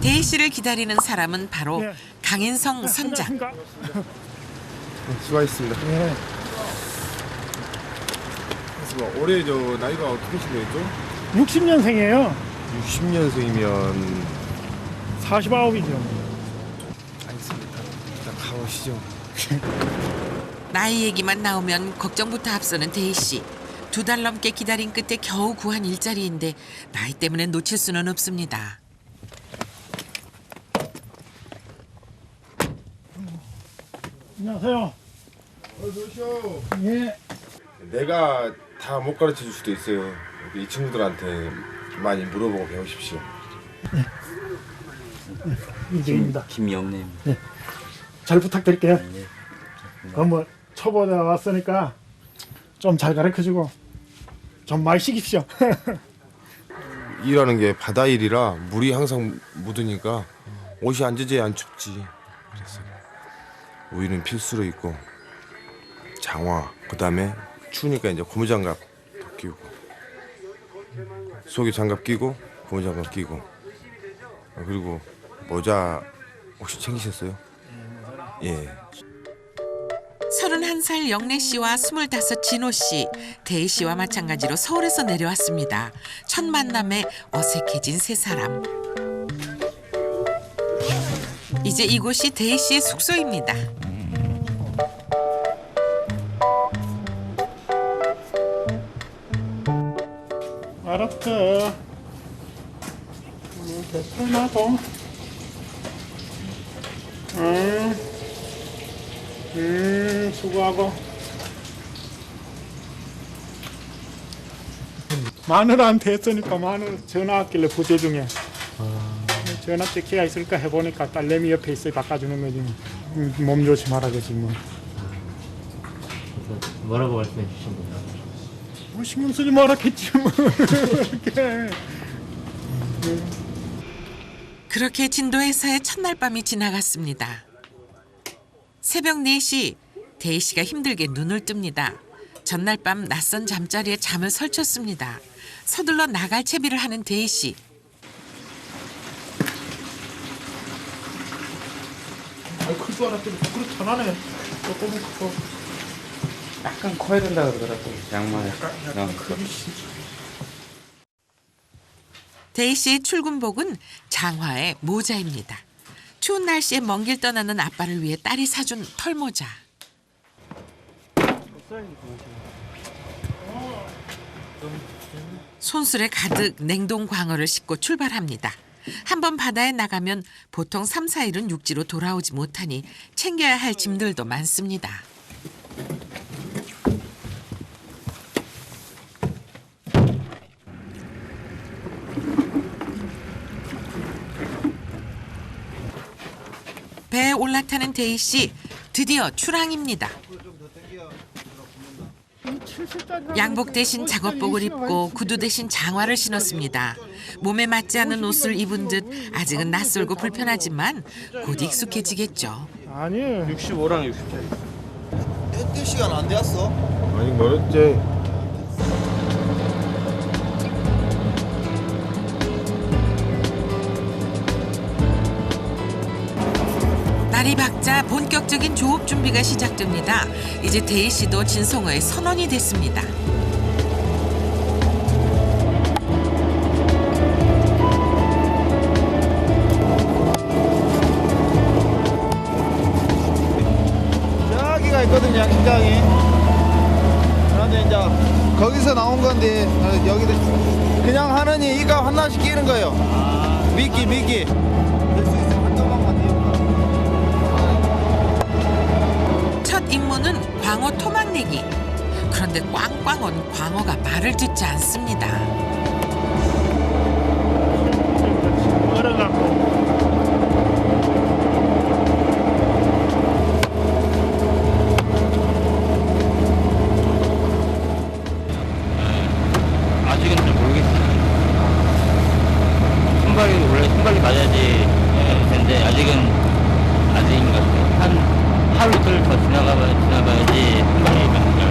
대희 씨를 기다리는 사람은 바로 강인성 선장. 수고하셨습니다. 예. 그래서 올해 저 나이가 어떻게 되시죠? 60년생이에요. 60년생이면 49이죠. 알겠습니다. 일단 가보시죠. 나이 얘기만 나오면 걱정부터 앞서는 대희 씨. 2달 넘게 기다린 끝에 겨우 구한 일자리인데 나이 때문에 놓칠 수는 없습니다. 안녕하세요. 어서오쇼. 예. 내가 다 못 가르쳐 줄 수도 있어요. 이 친구들한테 많이 물어보고 배우십시오. 이재입니다. 김영래입니다. 네. 잘 부탁드릴게요. 네. 뭐 초보자 왔으니까 좀 잘 가르쳐주고 좀 많이 시키십시오. 일하는 게 바다 일이라 물이 항상 묻으니까 옷이 안 젖어야 안 춥지. 그래서 우유는 필수로 있고 장화, 그다음에 추우니까 이제 고무장갑 더 끼고 속에 장갑 끼고 고무장갑 끼고 그리고 모자 혹시 챙기셨어요? 예. 31살 영래 씨와 25 진호 씨, 대희 씨와 마찬가지로 서울에서 내려왔습니다. 첫 만남에 어색해진 세 사람. 이제 이곳이 대희 씨의 숙소입니다. 알았어. 편하고. 수고하고. 마누라한테 했으니까 마누라 전화 왔길래 부재 중에. 전화 찍혀야 있을까 해보니까 딸내미 옆에 있어 바꿔주는 거지. 몸 조심하라 그러지 뭐. 뭐라고 말씀해 주신 거예요? 뭐 신경 쓰지 말았겠지 뭐. 이렇게. 그렇게 진도에서의 첫날 밤이 지나갔습니다. 새벽 4시, 대희 씨가 힘들게 눈을 뜹니다. 전날 밤 낯선 잠자리에 잠을 설쳤습니다. 서둘러 나갈 채비를 하는 대희 씨. 클줄 알았더니 그렇게 전화네. 조금 커. 약간 커야 된다 그러더라고. 양말. 대희 씨의 출근복은 장화에 모자입니다. 추운 날씨에 먼 길 떠나는 아빠를 위해 딸이 사준 털모자. 손수레 가득 냉동 광어를 싣고 출발합니다. 한번 바다에 나가면 보통 3, 4일은 육지로 돌아오지 못하니 챙겨야 할 짐들도 많습니다. 배에 올라타는 대희 씨, 드디어 출항입니다. 양복 대신 작업복을 입고 구두 대신 장화를 신었습니다. 몸에 맞지 않는 옷을 입은 듯 아직은 낯설고 불편하지만 곧 익숙해지겠죠. 아니 65랑 60짜리. 뛸 시간 안 되었어? 아니 멀었지. 날이 밝자 본격적인 조업 준비가 시작됩니다. 이제 대희 씨도 진성어의 선원이 됐습니다. 저기가 있거든요, 양식장이. 그런데 이제 거기서 나온 건데 여기도 그냥 하느니 이가 하나씩 끼는 거예요. 미끼. 될 수 있으면 한 조각만 띄우고. 첫 임무는 광어 토막 내기. 그런데 꽝꽝 온 광어가 말을 듣지 않습니다. 얼어갖고. 아직은 잘 모르겠어요. 순발이 원래 순발이 맞아야지 될 텐데 아직인 것 같아요. 한 하루 이틀 더 지나봐야지 순발이 맞아요.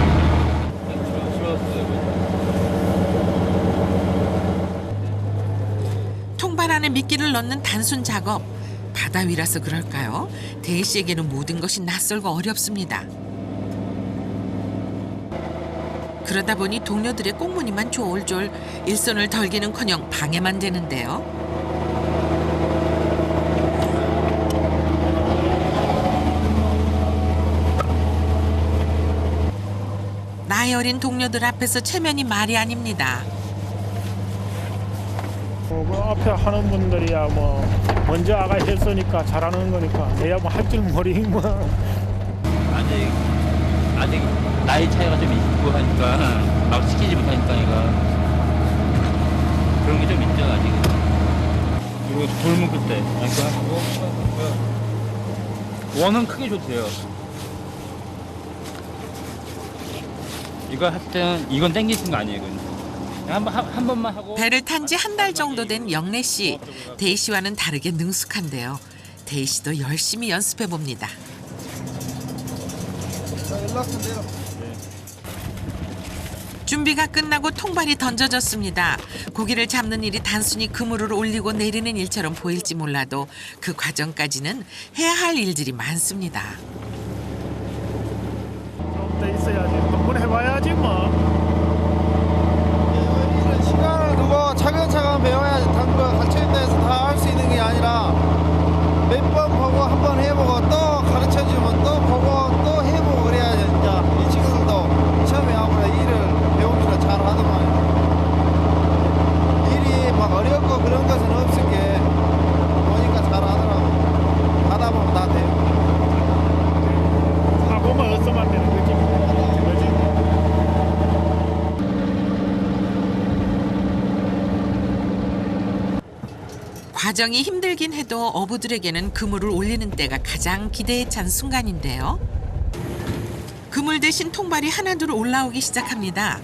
통발하는 안에 미끼를 넣는 단순 작업. 바다 위라서 그럴까요? 대희 씨에게는 모든 것이 낯설고 어렵습니다. 그러다 보니 동료들의 꽁무니만 졸졸 일손을 덜기는커녕 방해만 되는데요. 나이 어린 동료들 앞에서 체면이 말이 아닙니다. 그 앞에 하는 분들이야 뭐 먼저 아가 했으니까 잘하는 거니까 내야 뭐 할 줄 모르니 뭐. 아직 나이 차이가 좀 있고 하니까 막 시키지 못하니까 얘가 그런 게 좀 있죠 아직은. 그리고 돌 묶을 때 이거 하고 원은 크게 줘도 돼요. 이거 할 때는 이건 땡기는 거 아니에요 이건. 한 번만 하고. 배를 탄 지 한 달 정도 된 영래 씨. 대희 씨와는 다르게 능숙한데요. 대희 씨도 열심히 연습해 봅니다. 연락선대로. 준비가 끝나고 통발이 던져졌습니다. 고기를 잡는 일이 단순히 그물을 올리고 내리는 일처럼 보일지 몰라도 그 과정까지는 해야 할 일들이 많습니다. 좀 더 있어야지. 한번 해봐야지 뭐. 이런 시간을 두고 차근차근 배워야지. 당구 갇혀있는 데서 다 할 수 있는 게 아니라 몇 번 보고 한 번 해보고 또 가르쳐주면 또 보고 또 해보고 그래야지. 진짜 이 친구들도 처음에 아무래도 일을 배우기가 잘 하더만 일이 막 어렵고 그런 것은 없을 게 보니까 잘 하더라고. 하다 보면 다 돼요. 하고만 어서만 되는 거지. 그거지. 과정이 힘들긴 해도 어부들에게는 그물을 올리는 때가 가장 기대에 찬 순간인데요. 그물 대신 통발이 하나둘 올라오기 시작합니다.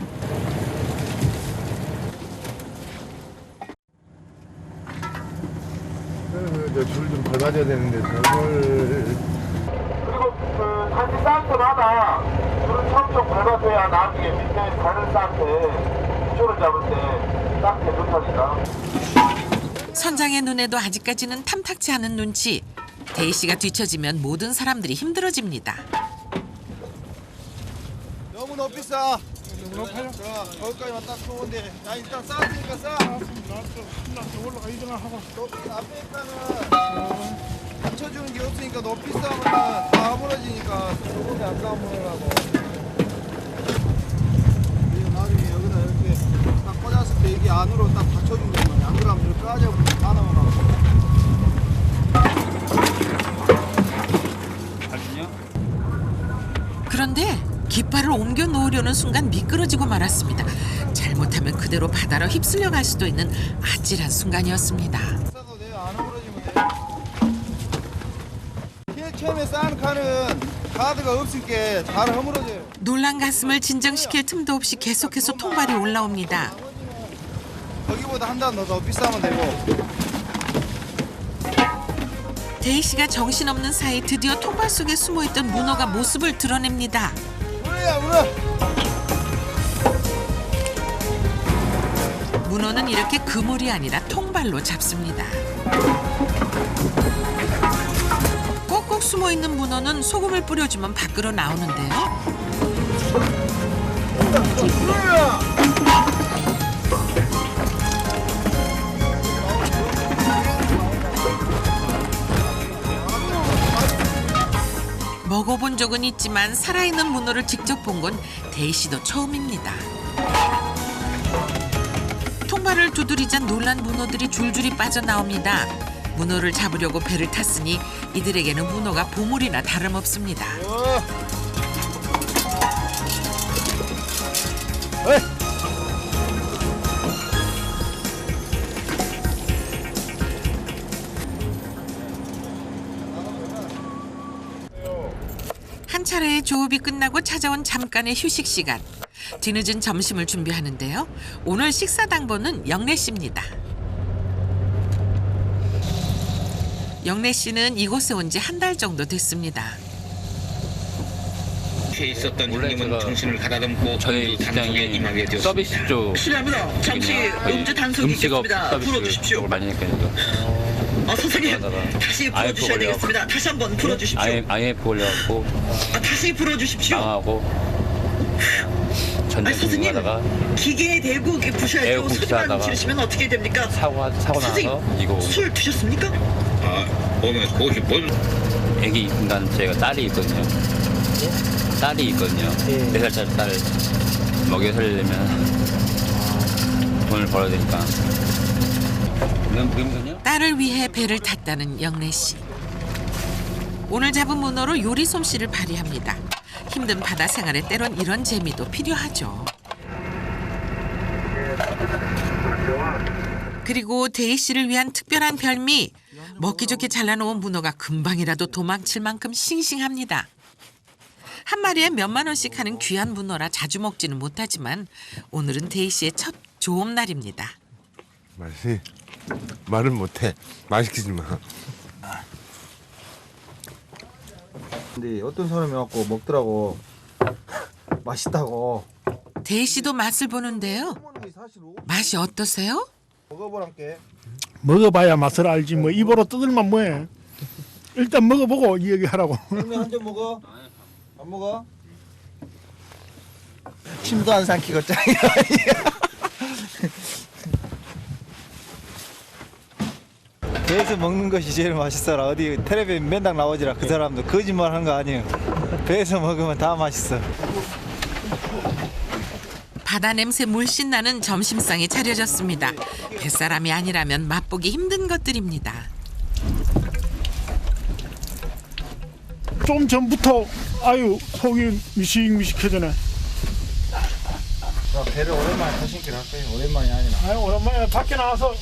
줄좀 밟아줘야 되는데 저걸 그리고 그 다시 쌓을 때마다 줄을 처음부터 밟아줘야 나중에 밑에 다른 쌍한테 줄을 잡을 때 쌍한테 좋다니까. 선장의 눈에도 아직까지는 탐탁치 않은 눈치. 대희 씨가 뒤처지면 모든 사람들이 힘들어집니다. 너무 높이 쌓아. 너무 높아요? 거기까지만 딱 좋은데. 야 일단 쌓았으니까 쌓아. 올라가 이동을 하고. 높이 앞에 있다는 받쳐주는 게 없으니까 높이 쌓으면 다 무너지니까 조금이 안 쌓으라고. 그리고 나중에 여기다 이렇게 딱 꽂았을 때 이게 안으로 딱 받쳐주는 거야. 안 그러면 이렇게 까져버리면 다 나오라고. 그런데 깃발을 옮겨 놓으려는 순간 미끄러지고 말았습니다. 잘못하면 그대로 바다로 휩쓸려 갈 수도 있는 아찔한 순간이었습니다. 쌓아도 돼요. 안 흐물어지면 돼요. 제일 처음에 쌓은 칸은 가드가 없으니까 잘 허물어져요. 놀란 가슴을 진정시킬 틈도 없이 계속해서 통발이 올라옵니다. 거기보다 한 단 더 높이 쌓으면 되고. 대희 씨가 정신없는 사이 드디어 통발 속에 숨어있던 문어가 모습을 드러냅니다. 문어야 문어. 문어는 이렇게 그물이 아니라 통발로 잡습니다. 꼭꼭 숨어있는 문어는 소금을 뿌려주면 밖으로 나오는데요. 먹어본 적은 있지만 살아있는 문어를 직접 본 건 대희 씨도 처음입니다. 통발을 두드리자 놀란 문어들이 줄줄이 빠져나옵니다. 문어를 잡으려고 배를 탔으니 이들에게는 문어가 보물이나 다름없습니다. 한 차례의 조업이 끝나고 찾아온 잠깐의 휴식 시간. 뒤늦은 점심을 준비하는데요. 오늘 식사 당번은 영래 씨입니다. 영래 씨는 이곳에 온 지 한 달 정도 됐습니다. 곁에 있었던 원래 형님은 제가 정신을 가다듬고 저희 음주 단속에 직장이 임하게 되었습니다. 서비스 쪽 실례합니다. 잠시 거의 음주 단속이 음식업 있겠습니다. 서비스 풀어주십시오. 쪽을 많이 했거든요. 선생님 그러다가 다시 IF 풀어주셔야 되겠습니다. 다시 한번 풀어주십시오. IF 걸려갖고 다시 풀어주십시오. 망하고 전쟁 선생님 중하다가 기계에 대고 이렇게 부셔야죠. 에어컨 소리만 부셔하다가 지르시면 어떻게 됩니까? 사고 나서 선생님 이거 술 드셨습니까? 보면 그것이 뭘 애기 인간 제가 딸이 있거든요. 딸이 있거든요. 4살짜리 딸 먹여 살리려면 돈을 벌어야 되니까. 넌 무임금이야? 딸을 위해 배를 탔다는 영래 씨. 오늘 잡은 문어로 요리 솜씨를 발휘합니다. 힘든 바다 생활에 때론 이런 재미도 필요하죠. 그리고 대희 씨를 위한 특별한 별미. 먹기 좋게 잘라놓은 문어가 금방이라도 도망칠 만큼 싱싱합니다. 한 마리에 몇만 원씩 하는 귀한 문어라 자주 먹지는 못하지만 오늘은 대희 씨의 첫 좋은 날입니다. 맛이 말을 못해. 말 시키지 마. 근데 어떤 사람이 와갖고 먹더라고. 맛있다고. 대희 씨도 맛을 보는데요. 맛이 어떠세요? 먹어보란게. 먹어봐야 맛을 알지 뭐 입으로 뜯을만 뭐해. 일단 먹어보고 얘기하라고. 그러면 한 점 먹어? 안 먹어? 침도 안 삼키고 짱이야. 배에서 먹는 것이 제일 맛있어라. 어디 텔레비에 맨날 나오지라. 그 사람도 거짓말 하는 거 아니에요. 배에서 먹으면 다 맛있어. 바다 냄새 물씬 나는 점심상이 차려졌습니다. 뱃사람이 아니라면 맛보기 힘든 것들입니다. 좀 전부터 아유 속이 미식미식해지네. 배를 오랜만에 타신길 할 거예요. 오랜만이 아니라. 아유 오랜만에 밖에 나와서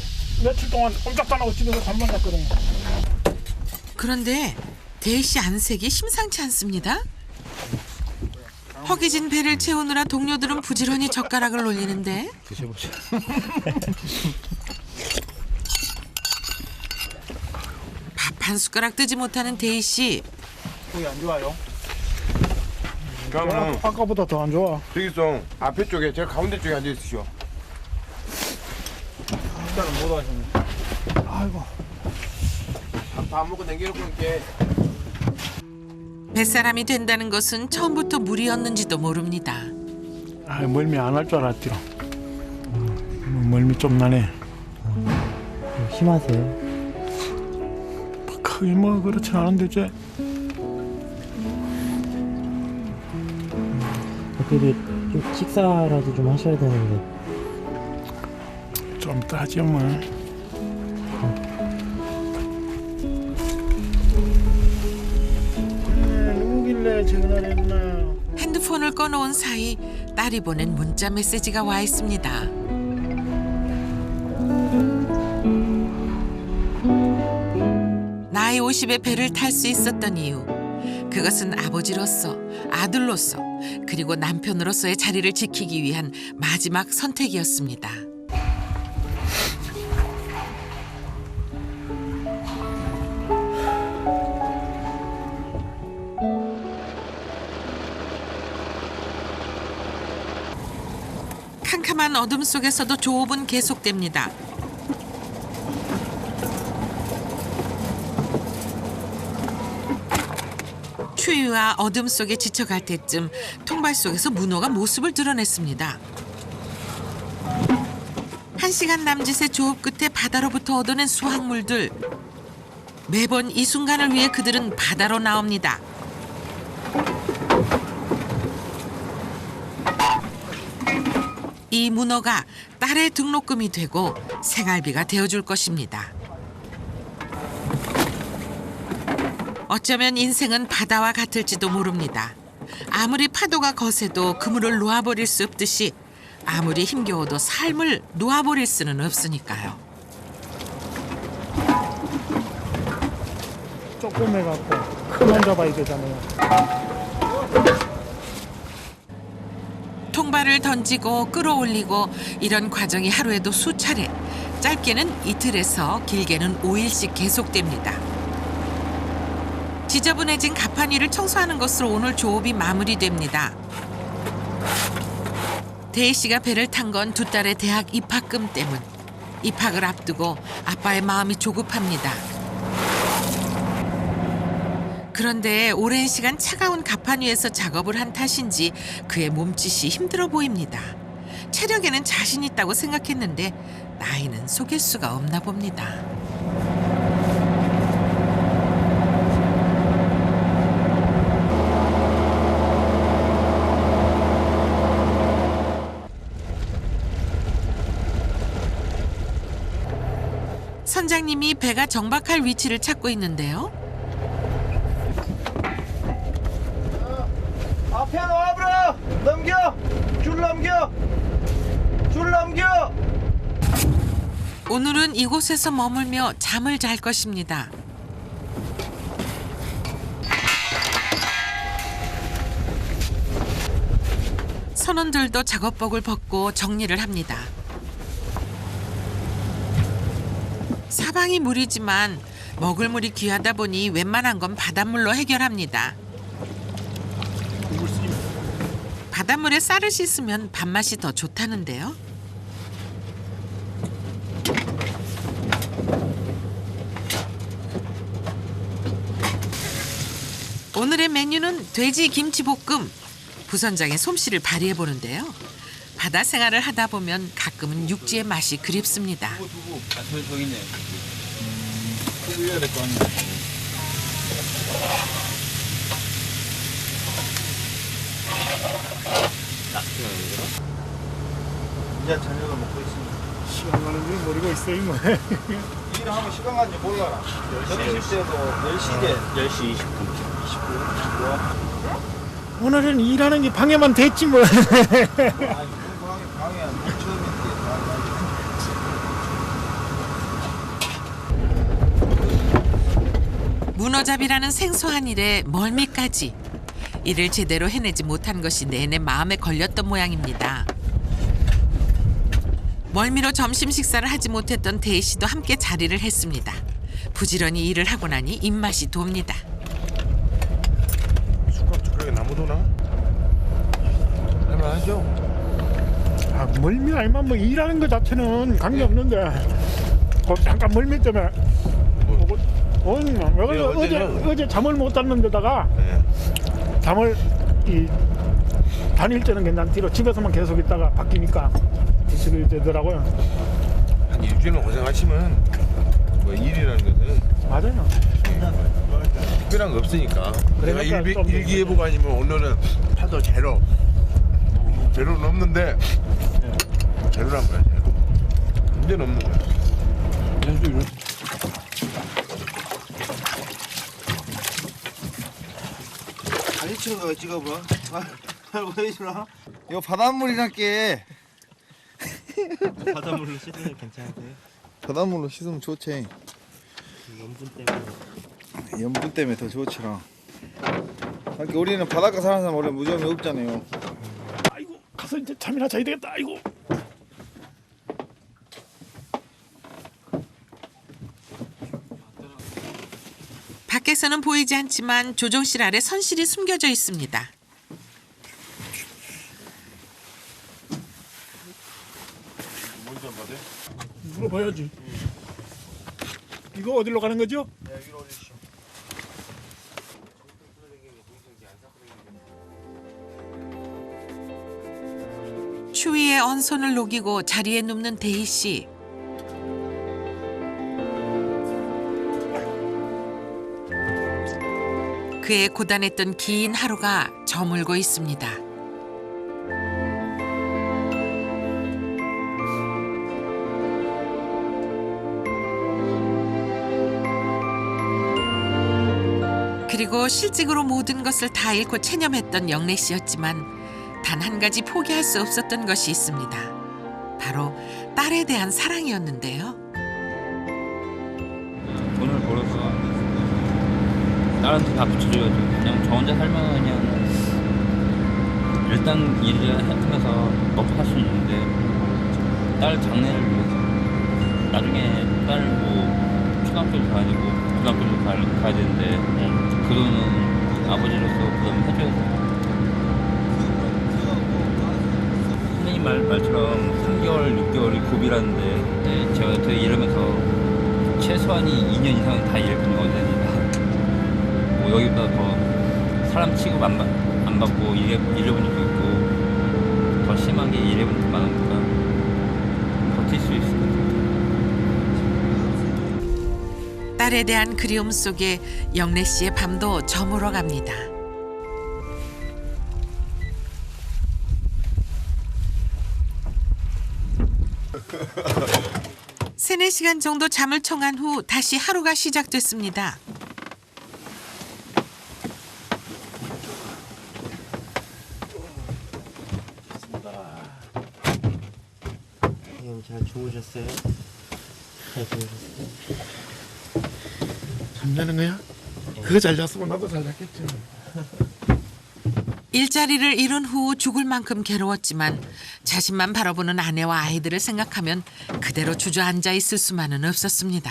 며칠 동안 꼼짝도 안 하고 집에서 잠만 잤거든요. 그런데 대희 씨 안색이 심상치 않습니다. 허기진 배를 채우느라 동료들은 부지런히 젓가락을 올리는데 밥 한 숟가락 뜨지 못하는 대희 씨. 속이 안 좋아요? 그러면 아까보다 더 안 좋아. 저기 있어. 앞에 쪽에 제가 가운데 쪽에 앉아 있으시오. 일단은 못 하시네. 아이고. 밥 먹고 남겨놓고 이렇게. 뱃사람이 된다는 것은 처음부터 무리였는지도 모릅니다. 아 멀미 안 할 줄 알았죠. 멀미 좀 나네. 심하세요? 크게 뭐 그렇진 않은데 이제 그래도 좀 식사라도 좀 하셔야 되는데. 좀 이따 하지 뭐. 누구길래 전화를 했나. 핸드폰을 꺼놓은 사이 딸이 보낸 문자 메시지가 와 있습니다. 나이 50에 배를 탈 수 있었던 이유. 그것은 아버지로서, 아들로서, 그리고 남편으로서의 자리를 지키기 위한 마지막 선택이었습니다. 캄캄한 어둠 속에서도 조업은 계속됩니다. 추위와 어둠 속에 지쳐갈 때쯤 통발 속에서 문어가 모습을 드러냈습니다. 1시간 남짓의 조업 끝에 바다로부터 얻어낸 수확물들. 매번 이 순간을 위해 그들은 바다로 나옵니다. 이 문어가 딸의 등록금이 되고 생활비가 되어줄 것입니다. 어쩌면 인생은 바다와 같을지도 모릅니다. 아무리 파도가 거세도 그물을 놓아버릴 수 없듯이 아무리 힘겨워도 삶을 놓아버릴 수는 없으니까요. 조금 해갖고 큰만 잡아야 되잖아요. 통발을 던지고 끌어올리고 이런 과정이 하루에도 수차례, 짧게는 이틀에서 길게는 5일씩 계속됩니다. 지저분해진 가판 위를 청소하는 것으로 오늘 조업이 마무리됩니다. 대희 씨가 배를 탄 건 두 딸의 대학 입학금 때문. 입학을 앞두고 아빠의 마음이 조급합니다. 그런데 오랜 시간 차가운 가판 위에서 작업을 한 탓인지 그의 몸짓이 힘들어 보입니다. 체력에는 자신 있다고 생각했는데 나이는 속일 수가 없나 봅니다. 선장님이 배가 정박할 위치를 찾고 있는데요. 앞에 놓아버려. 넘겨. 줄 넘겨. 줄 넘겨. 오늘은 이곳에서 머물며 잠을 잘 것입니다. 선원들도 작업복을 벗고 정리를 합니다. 사방이 물이지만 먹을 물이 귀하다 보니 웬만한 건 바닷물로 해결합니다. 바닷물에 쌀을 씻으면 밥맛이 더 좋다는데요. 오늘의 메뉴는 돼지 김치볶음. 부선장의 솜씨를 발휘해 보는데요. 바다 생활을 하다 보면 가끔은 육지의 맛이 그립습니다. 저기 있네. 해야 될 거 아니야. 이제 저녁을 먹고 있습니다. 시간 가는 줄 모르고 있어요 뭐. 일을 하면 시간 가는지 몰라라. 점심 때도 10시에 10시 20분. 20분. 오늘은 일하는 게 방해만 됐지 뭐. 아니, 방해 안 돼. 처음인데. 문어잡이라는 생소한 일에 멀미까지. 일을 제대로 해내지 못한 것이 내내 마음에 걸렸던 모양입니다. 멀미로 점심 식사를 하지 못했던 대희 씨도 함께 자리를 했습니다. 부지런히 일을 하고 나니 입맛이 돕니다. 숟가락에 나무도나? 할만하죠? 아, 멀미 알면 뭐 일하는 것 자체는 관계 없는데 그 잠깐 멀미 때문에 어제 잠을 못 잤는 데다가 잠을 다닐 때는 괜찮지로 집에서만 계속 있다가 바뀌니까 드시게 되더라고요. 한 일주일만 고생하시면 뭐 일이라는 것은 맞아요. 특별한 거 없으니까. 내가 그러니까 좀 일기예보가 아니면 오늘은 파도 제로. 제로는 없는데 제로란 거야. 제로. 문제는 없는 거야. 다리 치고 찍어봐. 보여주나? 이거 바닷물이란 게. 바닷물로 씻으면 괜찮으세요? 바닷물로 씻으면 좋지. 염분 때문에. 염분 때문에 더 좋지라. 그러니까 우리는 바닷가 사는 사람 원래 무좀이 없잖아요. 아이고 가서 이제 잠이나 자야 되겠다. 아이고. 밖에서는 보이지 않지만 조종실 아래 선실이 숨겨져 있습니다. 물어봐야지. 이거 어디로 가는 거죠? 추위에 언손을 녹이고 자리에 눕는 대희 씨. 그의 고단했던 긴 하루가 저물고 있습니다. 그리고 실직으로 모든 것을 다 잃고 체념했던 영래 씨였지만 단 한 가지 포기할 수 없었던 것이 있습니다. 바로 딸에 대한 사랑이었는데요. 돈을 벌어서 딸한테 다 붙여줘야죠. 그냥 저 혼자 살면 그냥 일단 일을 하면서 먹고 살 수 있는데 딸 장래를 위해서 나중에 딸 뭐 초등학교도 다니고 고등학교를 가야 되는데 그 돈은 아버지로서 부담을 해줘야 돼요. 선생님 말처럼 3개월, 6개월이 고비라는데 제가 일하면서 최소한이 2년 이상은 다 일해본 됩니다. 뭐 여기보다 더 사람 취급 안 받고 일해본 적도 있고 더 심하게 일해본 적도 많으니까 버틸 수 있을 것 같아요. 딸에 대한 그리움 속에 영래 씨의 밤도 저물어 갑니다. 세네 시간 정도 잠을 청한 후 다시 하루가 시작됐습니다. 선생님 잘 주무셨어요? 잘 주무셨어요? 잠자는 거야? 그거 잘 잤으면 나도 잘 잤겠지. 일자리를 잃은 후 죽을 만큼 괴로웠지만 자신만 바라보는 아내와 아이들을 생각하면 그대로 주저앉아 있을 수만은 없었습니다.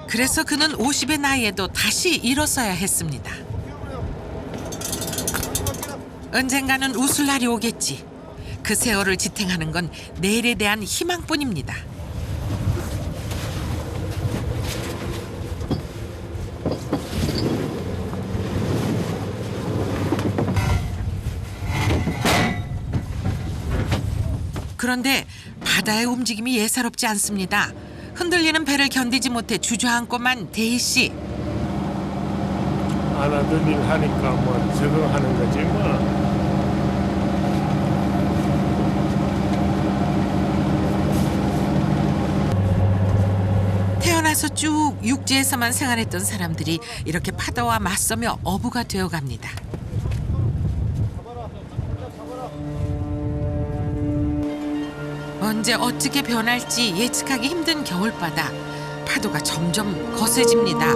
그래서 그는 50의 나이에도 다시 일어서야 했습니다. 언젠가는 웃을 날이 오겠지. 그 세월을 지탱하는 건 내일에 대한 희망뿐입니다. 그런데 바다의 움직임이 예사롭지 않습니다. 흔들리는 배를 견디지 못해 주저앉고만 대희 씨. 안 하던 일 하니까 뭐 적응하는 거지 뭐. 태어나서 쭉 육지에서만 생활했던 사람들이 이렇게 파도와 맞서며 어부가 되어갑니다. 언제 어떻게 변할지 예측하기 힘든 겨울바다. 파도가 점점 거세집니다.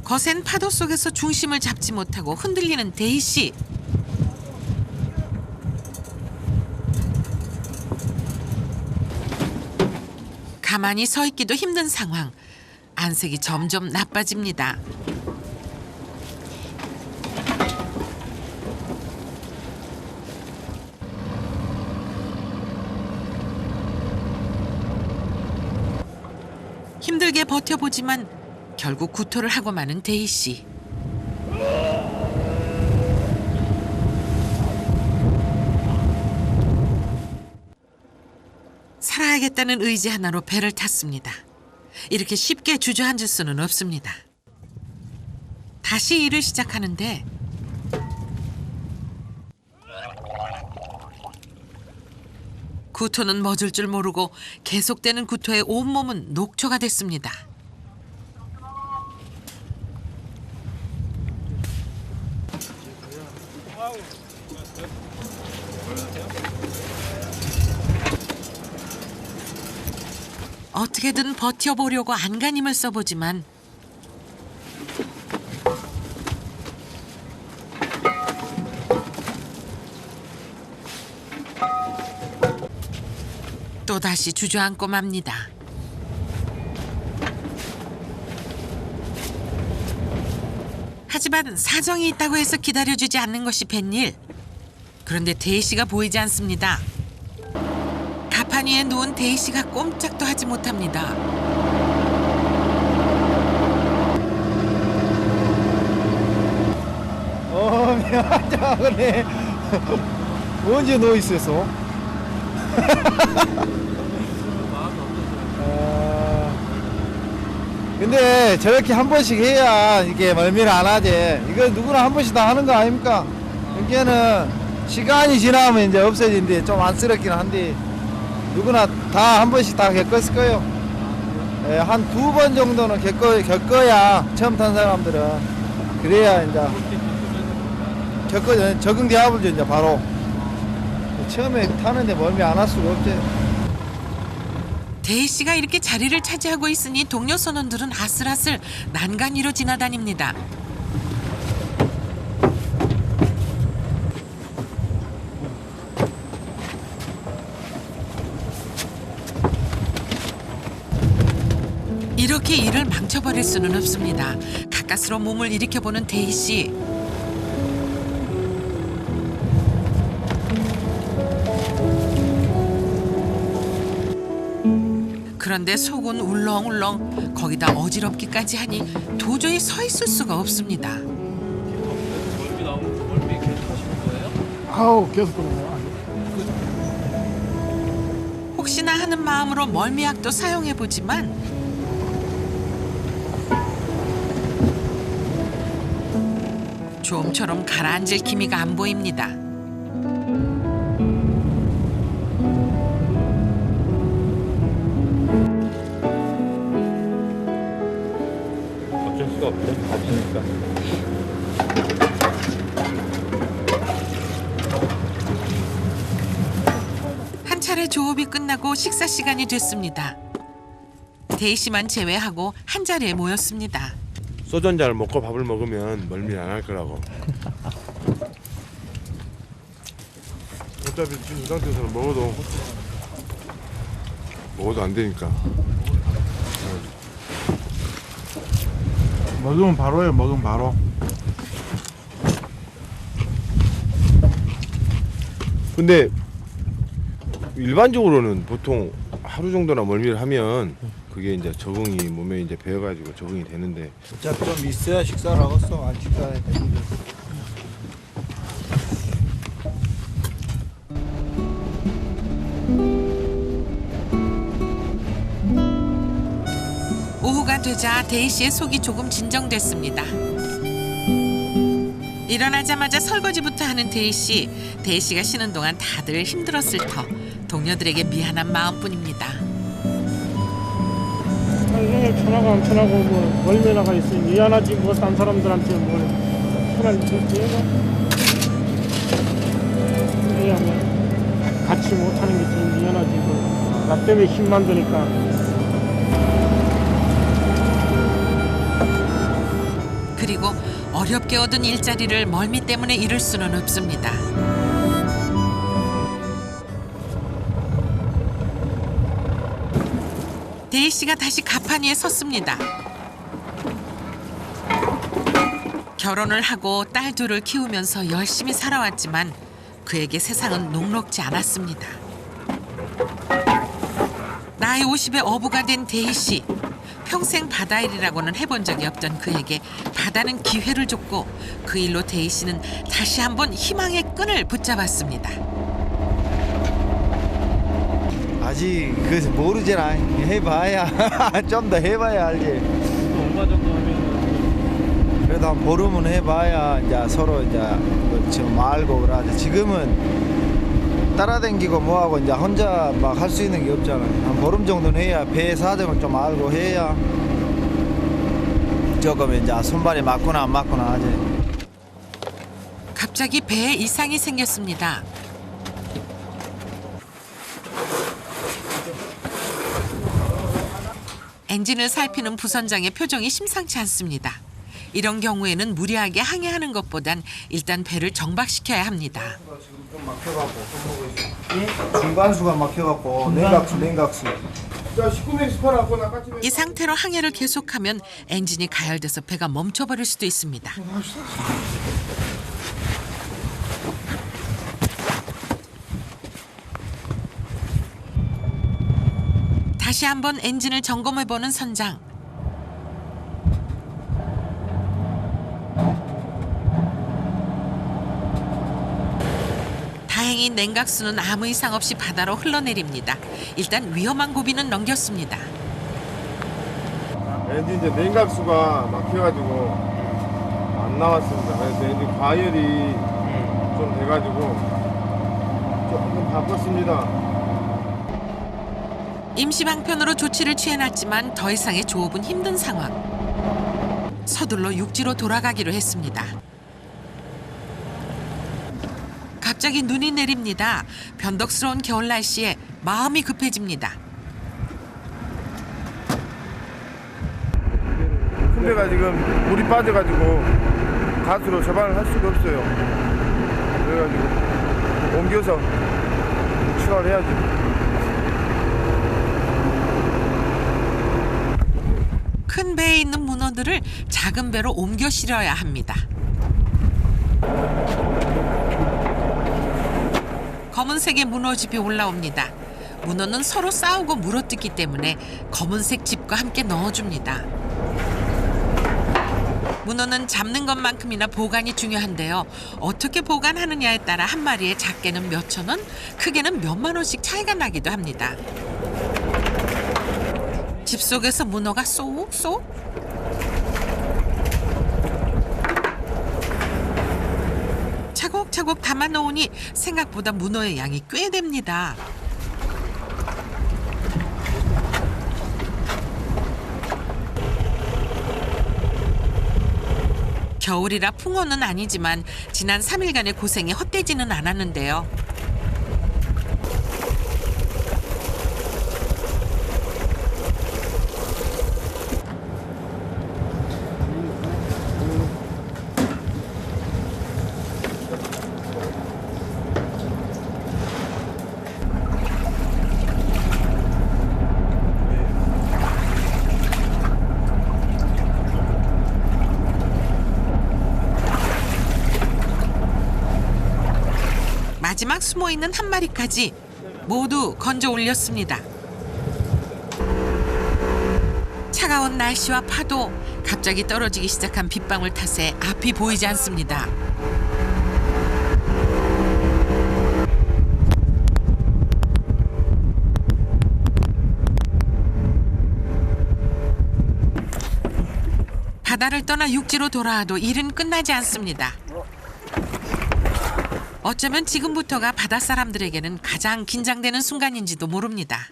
거센 파도 속에서 중심을 잡지 못하고 흔들리는 대희 씨. 가만히 서 있기도 힘든 상황. 안색이 점점 나빠집니다. 힘들게 버텨보지만 결국 구토를 하고 마는 대희 씨. 살아야겠다는 의지 하나로 배를 탔습니다. 이렇게 쉽게 주저앉을 수는 없습니다. 다시 일을 시작하는데 구토는 멎을 줄 모르고 계속되는 구토에 온몸은 녹초가 됐습니다. 어떻게든 버텨보려고 안간힘을 써보지만 또다시 주저앉고 맙니다. 하지만 사정이 있다고 해서 기다려주지 않는 것이 뱃일. 그런데 대희 씨가 보이지 않습니다. 가판 위에 누운 대희 씨가 꼼짝도 하지 못합니다. 미안하네. 언제 누워 있었어? 근데 저렇게 한 번씩 해야 이게 멀미를 안 하지. 이거 누구나 한 번씩 다 하는 거 아닙니까? 이게는 시간이 지나면 이제 없어진데 좀 안쓰럽긴 한데 누구나 다 한 번씩 다 겪었을 거예요. 한 2번 정도는 겪어야 처음 탄 사람들은 그래야 이제 적응돼야 보죠. 이제 바로 처음에 타는데 멀미 안 할 수가 없지. 대희 씨가 이렇게 자리를 차지하고 있으니 동료 선원들은 아슬아슬 난간 위로 지나다닙니다. 이렇게 일을 망쳐버릴 수는 없습니다. 가까스로 몸을 일으켜보는 대희 씨. 그런데 속은 울렁울렁, 거기다 어지럽기까지 하니 도저히 서 있을 수가 없습니다. 아우 계속 그러네요. 혹시나 하는 마음으로 멀미약도 사용해보지만 좀처럼 가라앉을 기미가 안 보입니다. 어쩔 수가 없죠. 다치니까. 한 차례 조업이 끝나고 식사 시간이 됐습니다. 대희 씨만 제외하고 한 자리에 모였습니다. 소주 한 잔을 먹고 밥을 먹으면 멀미 안 할 거라고. 어차피 지금 이 상태에서는 먹어도 안 되니까. 먹으면 바로예요. 먹으면 바로. 근데 일반적으로는 보통 하루 정도나 멀미를 하면 그게 이제 적응이 몸에 이제 배어가지고 적응이 되는데 어차피 좀 있어야 식사를 하겠어. 안 식사해 되는데. 오후가 되자 대희 씨의 속이 조금 진정됐습니다. 일어나자마자 설거지부터 하는 대희 씨. 대희 씨가 쉬는 동안 다들 힘들었을 터. 동료들에게 미안한 마음뿐입니다. 형님 천하고 안 천하고 뭐 멀미 나가 있으니 미안하지 뭐 딴 사람들한테 뭘 편할 줄 얘가 뭐 같이 못하는 게 제일 미안하지 뭐. 나 때문에 힘만 드니까. 그리고 어렵게 얻은 일자리를 멀미 때문에 잃을 수는 없습니다. 대희 씨가 다시 가판 위에 섰습니다. 결혼을 하고 딸 둘을 키우면서 열심히 살아왔지만 그에게 세상은 녹록지 않았습니다. 나이 50의 어부가 된 대희 씨. 평생 바다일이라고는 해본 적이 없던 그에게 바다는 기회를 줬고 그 일로 대희 씨는 다시 한번 희망의 끈을 붙잡았습니다. 아직 그 모르잖아. 해봐야 좀 더 해봐야 알지. 얼마 정도 하면 그래도 한 보름은 해봐야 이제 서로 이제 좀 알고 그러지. 지금은 따라다니고 뭐하고 이제 혼자 막 할 수 있는 게 없잖아. 한 보름 정도는 해야 배 사정을 좀 알고 해야 조금 이제 손발이 맞구나 안 맞구나 하지. 갑자기 배에 이상이 생겼습니다. 엔진을 살피는 부선장의 표정이 심상치 않습니다. 이런 경우에는 무리하게 항해하는 것보단 일단 배를 정박시켜야 합니다. 지금 좀 막혀갖고 중간수가 막혀갖고 냉각수. 자, 19명 스파라고 나까지. 이 상태로 항해를 계속하면 엔진이 가열돼서 배가 멈춰버릴 수도 있습니다. 다시 한번 엔진을 점검해보는 선장. 다행히 냉각수는 아무 이상 없이 바다로 흘러내립니다. 일단 위험한 고비는 넘겼습니다. 엔진 이제 냉각수가 막혀가지고 안 나왔습니다. 그래서 엔진 과열이 좀 돼가지고 조금 바꿨습니다. 임시 방편으로 조치를 취해놨지만 더 이상의 조업은 힘든 상황. 서둘러 육지로 돌아가기로 했습니다. 갑자기 눈이 내립니다. 변덕스러운 겨울 날씨에 마음이 급해집니다. 군대가 지금 물이 빠져가지고 가스로 접안을 할 수가 없어요. 그래가지고 옮겨서 출하해야지. 큰 배에 있는 문어들을 작은 배로 옮겨 실어야 합니다. 검은색의 문어집이 올라옵니다. 문어는 서로 싸우고 물어뜯기 때문에 검은색 집과 함께 넣어줍니다. 문어는 잡는 것만큼이나 보관이 중요한데요. 어떻게 보관하느냐에 따라 한 마리에 작게는 몇천 원, 크게는 몇만 원씩 차이가 나기도 합니다. 집 속에서 문어가 쏙쏙. 차곡차곡 담아 놓으니 생각보다 문어의 양이 꽤 됩니다. 겨울이라 풍어는 아니지만 지난 3일간의 고생이 헛되지는 않았는데요. 마지막 숨어있는 한 마리까지 모두 건져 올렸습니다. 차가운 날씨와 파도, 갑자기 떨어지기 시작한 빗방울 탓에 앞이 보이지 않습니다. 바다를 떠나 육지로 돌아와도 일은 끝나지 않습니다. 어쩌면 지금부터가 바다 사람들에게는 가장 긴장되는 순간인지도 모릅니다.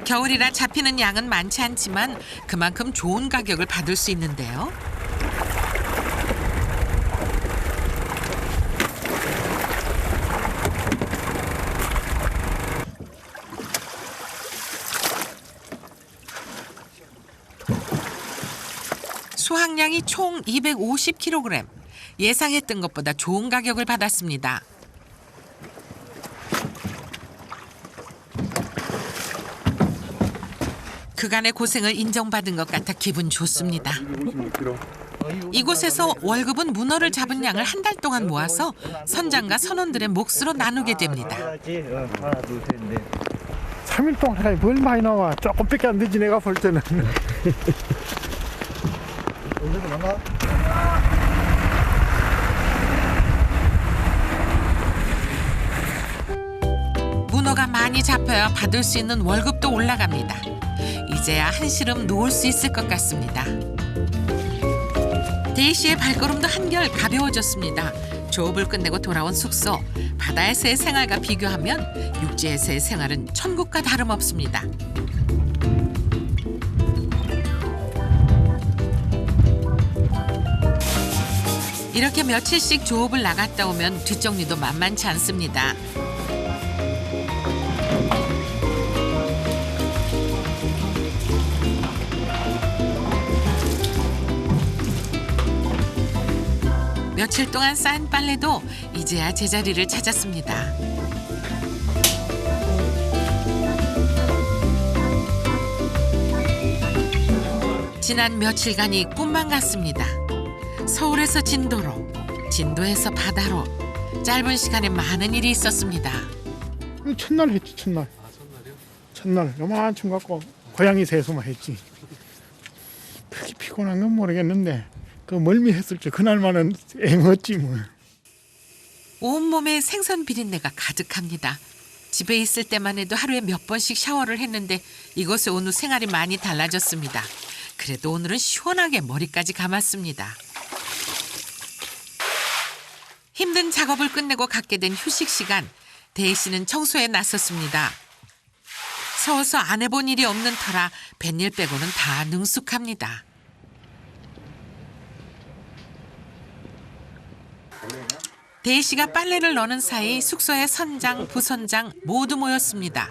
겨울이라 잡히는 양은 많지 않지만 그만큼 좋은 가격을 받을 수 있는데요. 수확량이 총 250kg. 예상했던 것보다 좋은 가격을 받았습니다. 그간의 고생을 인정받은 것 같아 기분 좋습니다. 이곳에서 월급은 문어를 잡은 양을 한 달 동안 모아서 선장과 선원들의 몫으로 나누게 됩니다. 3일 동안 하라니 뭘 많이 나와. 조금밖에 안 되지 내가 볼 때는. 문어가 많이 잡혀야 받을 수 있는 월급도 올라갑니다. 이제야 한시름 놓을 수 있을 것 같습니다. 대희 씨의 발걸음도 한결 가벼워졌습니다. 조업을 끝내고 돌아온 숙소. 바다에서의 생활과 비교하면 육지에서의 생활은 천국과 다름없습니다. 이렇게 며칠씩 조업을 나갔다 오면 뒷정리도 만만치 않습니다. 며칠 동안 쌓인 빨래도 이제야 제자리를 찾았습니다. 지난 며칠간이 꿈만 같습니다. 서울에서 진도로, 진도에서 바다로 짧은 시간에 많은 일이 있었습니다. 첫날 했지, 첫날. 첫날 요만큼 갖고 고양이 세수만 했지. 그렇게 피곤한 건 모르겠는데 그 멀미했을 때 그날만은 앵었지 뭐. 온몸에 생선 비린내가 가득합니다. 집에 있을 때만 해도 하루에 몇 번씩 샤워를 했는데 이곳에 온 후 생활이 많이 달라졌습니다. 그래도 오늘은 시원하게 머리까지 감았습니다. 힘든 작업을 끝내고 갖게 된 휴식 시간, 대희 씨는 청소에 나섰습니다. 서워서 안 해본 일이 없는 터라 뱃일 빼고는 다 능숙합니다. 대희 씨가 빨래를 넣는 사이 숙소에 선장, 부선장 모두 모였습니다.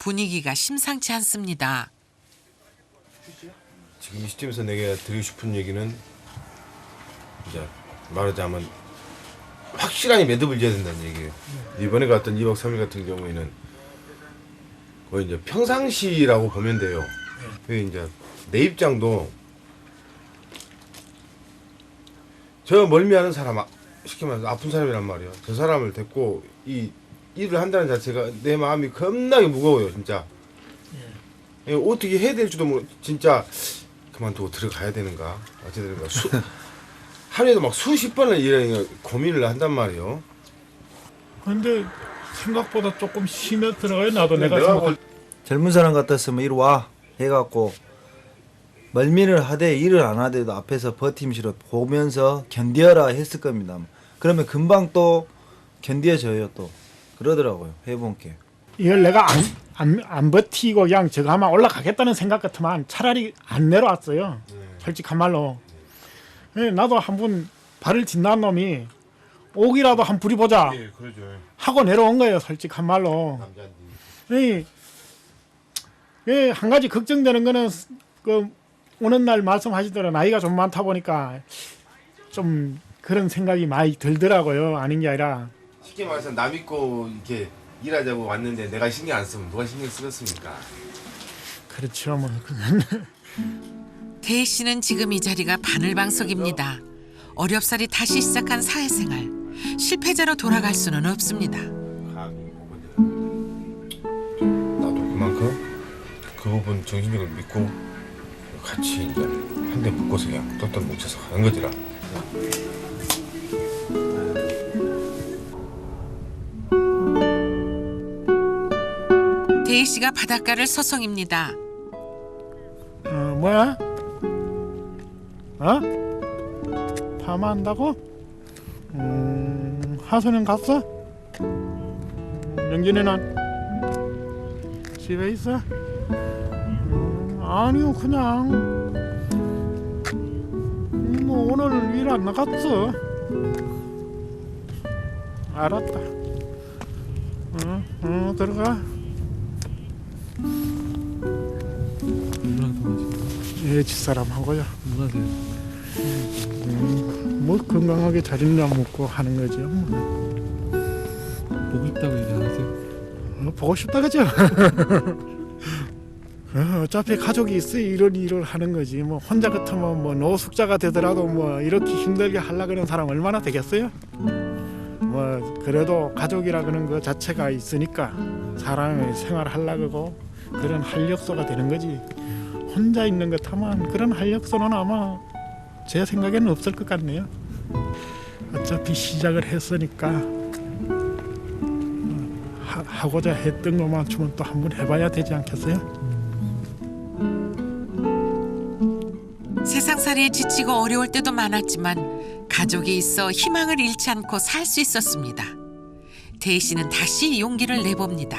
분위기가 심상치 않습니다. 지금 이 시점에서 내가 드리고 싶은 얘기는 이제 말하자면 확실하게 매듭을 지어야 된다는 얘기예요. 이번에 갔던 2박 3일 같은 경우에는 거의 이제 평상시라고 보면 돼요. 그게 이제 내 입장도 저 멀미하는 사람, 쉽게 말해서 아픈 사람이란 말이에요. 저 사람을 데리고 이 일을 한다는 자체가 내 마음이 겁나게 무거워요, 진짜. 어떻게 해야 될지도 모르. 진짜 그만두고 들어가야 되는가, 어찌 되는가. 하루에도 막 수십 번을 이런 고민을 한단 말이에요. 근데 생각보다 조금 심해 들어가요. 나도 내가 생각할 젊은 사람 같았으면 이리 와 해갖고 멀미를 하되 일을 안 하더라도 앞에서 버팀실로 보면서 견뎌라 했을 겁니다. 그러면 금방 또 견뎌져요. 또 그러더라고요. 해본 게. 이걸 내가 안 버티고 그냥 저거 하면 올라가겠다는 생각 같으면 차라리 안 내려왔어요. 솔직한 말로. 나도 한번 발을 딛는 놈이 옥이라도 한 부리 보자 예, 그러죠. 하고 내려온 거예요. 솔직한 말로. 한 가지 걱정되는 거는 그 오는 날 말씀하시더라 나이가 좀 많다 보니까 좀 그런 생각이 많이 들더라고요. 아닌 게 아니라 쉽게 말해서 남 믿고 이렇게 일하자고 왔는데 내가 신경 안 쓰면 누가 신경 쓰겠습니까? 그렇죠. 뭐 대희 씨는 지금 이 자리가 바늘방석입니다. 어렵사리 다시 시작한 사회생활. 실패자로 돌아갈 수는 없습니다. 나도 그만큼 그 부분 정신력을 믿고 같이 이제 한 대 묶어서 그냥 똘똘 뭉쳐서 가는 거지라. 대희 씨가 바닷가를 서성입니다. 뭐야? 파마한다고? 하수는 갔어? 영진이는 집에 있어? 아니요, 그냥 뭐 오늘 일 안 나갔어. 알았다. 들어가. 예, 집사람하고요. 뭐 건강하게 잘 있나 묻고 하는 거죠. 보고 싶다고 얘기 안 하세요? 보고 싶다 그죠? 어차피 가족이 있어 이런 일을 하는 거지. 뭐 혼자 같으면 뭐 노숙자가 되더라도 뭐 이렇게 힘들게 하려 그러는 사람 얼마나 되겠어요? 뭐 그래도 가족이라 그런 거 자체가 있으니까 사람이 생활하려고 그런 활력소가 되는 거지. 혼자 있는 것 하면 그런 활력소는 아마 제 생각에는 없을 것 같네요. 어차피 시작을 했으니까 하고자 했던 것만큼은 또 한번 해봐야 되지 않겠어요? 세상살이에 지치고 어려울 때도 많았지만 가족이 있어 희망을 잃지 않고 살 수 있었습니다. 대희 씨는 다시 용기를 내봅니다.